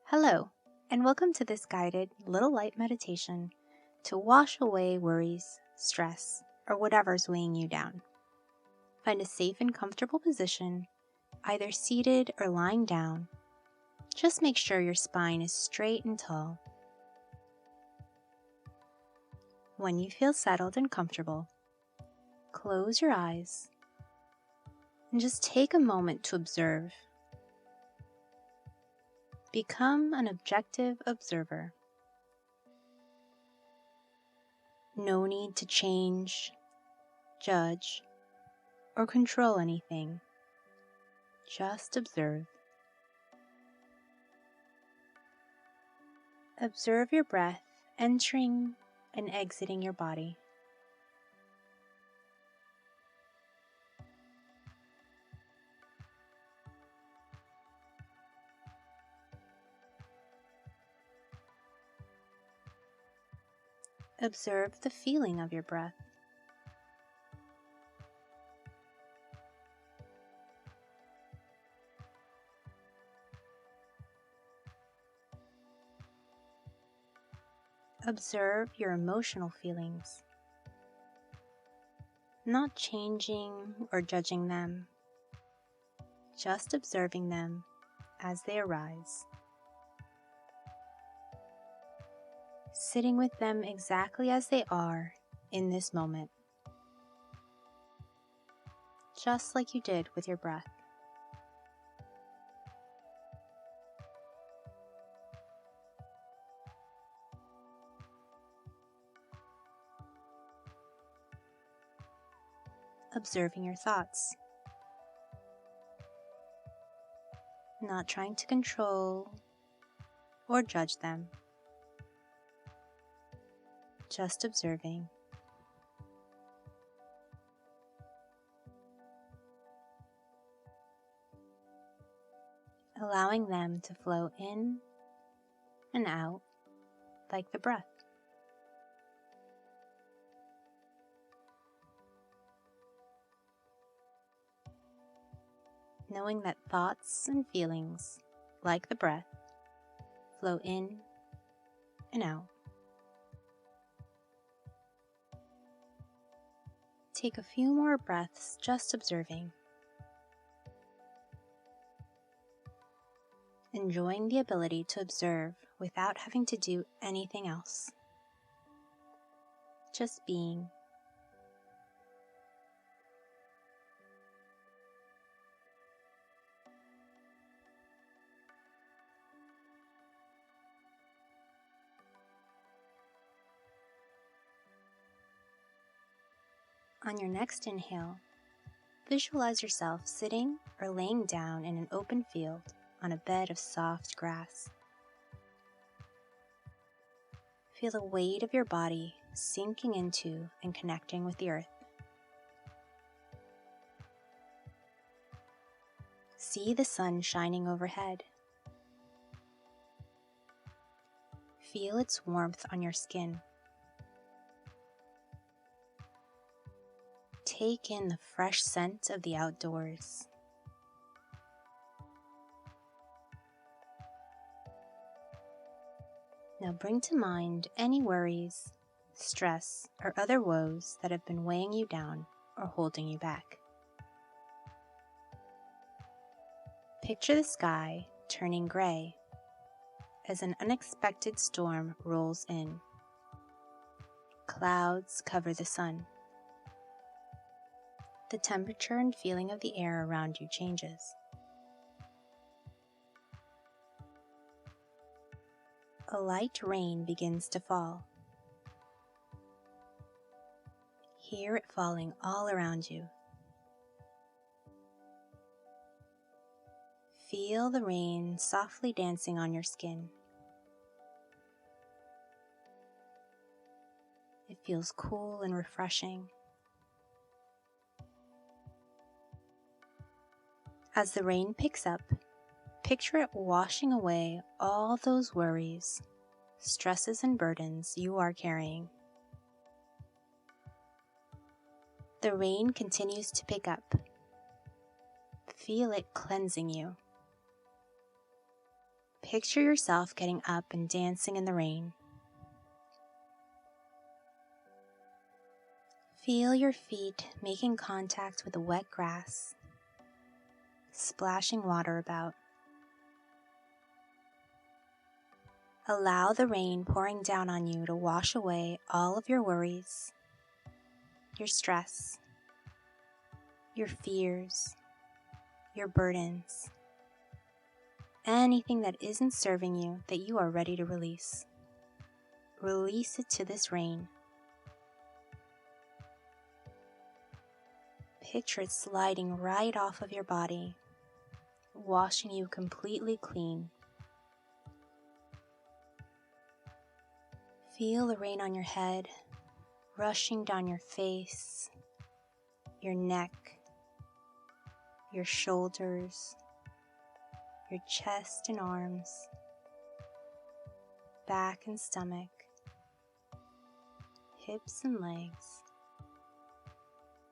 Hello, and welcome to this guided little light meditation to wash away worries, stress, or whatever's weighing you down. Find a safe and comfortable position, either seated or lying down. Just make sure your spine is straight and tall. When you feel settled and comfortable, close your eyes and just take a moment to observe. Become an objective observer. No need to change, judge, or control anything. Just observe. Observe your breath entering and exiting your body. Observe the feeling of your breath. Observe your emotional feelings, not changing or judging them, just observing them as they arise. Sitting with them exactly as they are in this moment, just like you did with your breath. Observing your thoughts, not trying to control or judge them, just observing. Allowing them to flow in and out like the breath. Knowing that thoughts and feelings, like the breath, flow in and out. Take a few more breaths just observing, enjoying the ability to observe without having to do anything else. Just being. On your next inhale, visualize yourself sitting or laying down in an open field on a bed of soft grass. Feel the weight of your body sinking into and connecting with the earth. See the sun shining overhead. Feel its warmth on your skin. Take in the fresh scent of the outdoors. Now bring to mind any worries, stress, or other woes that have been weighing you down or holding you back. Picture the sky turning gray as an unexpected storm rolls in. Clouds cover the sun. The temperature and feeling of the air around you changes. A light rain begins to fall. Hear it falling all around you. Feel the rain softly dancing on your skin. It feels cool and refreshing. As the rain picks up, picture it washing away all those worries, stresses, and burdens you are carrying. The rain continues to pick up. Feel it cleansing you. Picture yourself getting up and dancing in the rain. Feel your feet making contact with the wet grass, splashing water about. Allow the rain pouring down on you to wash away all of your worries, your stress, your fears, your burdens, anything that isn't serving you that you are ready to release. Release it to this rain. Picture it sliding right off of your body, washing you completely clean. Feel the rain on your head, rushing down your face, your neck, your shoulders, your chest and arms, back and stomach, hips and legs,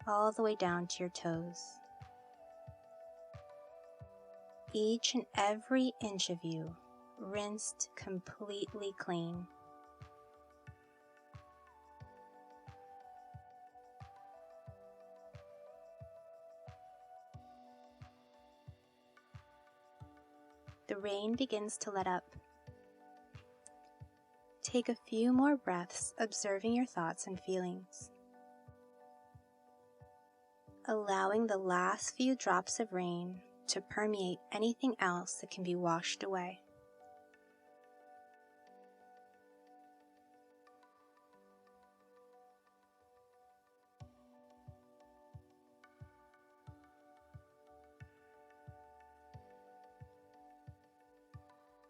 all the way down to your toes. Each and every inch of you rinsed completely clean. The rain begins to let up. Take a few more breaths, observing your thoughts and feelings. Allowing the last few drops of rain to permeate anything else that can be washed away.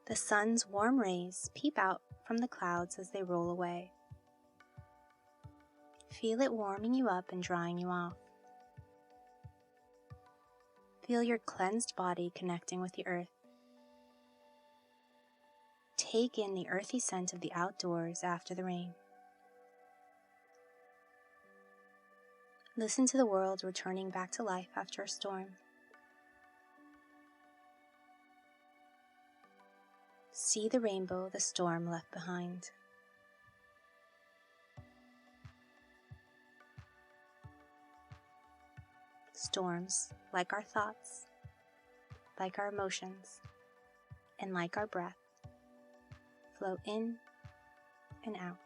The sun's warm rays peep out from the clouds as they roll away. Feel it warming you up and drying you off. Feel your cleansed body connecting with the earth. Take in the earthy scent of the outdoors after the rain. Listen to the world returning back to life after a storm. See the rainbow the storm left behind. Storms, like our thoughts, like our emotions, and like our breath, flow in and out.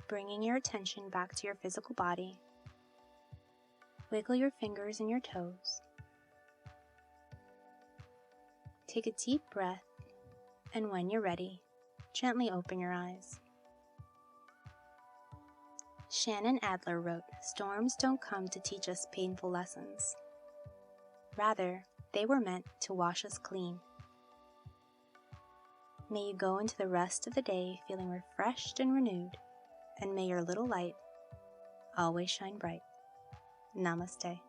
Bringing your attention back to your physical body, wiggle your fingers and your toes. Take a deep breath, and when you're ready, gently open your eyes. Shannon Adler wrote, "Storms don't come to teach us painful lessons. Rather, they were meant to wash us clean." May you go into the rest of the day feeling refreshed and renewed, and may your little light always shine bright. Namaste.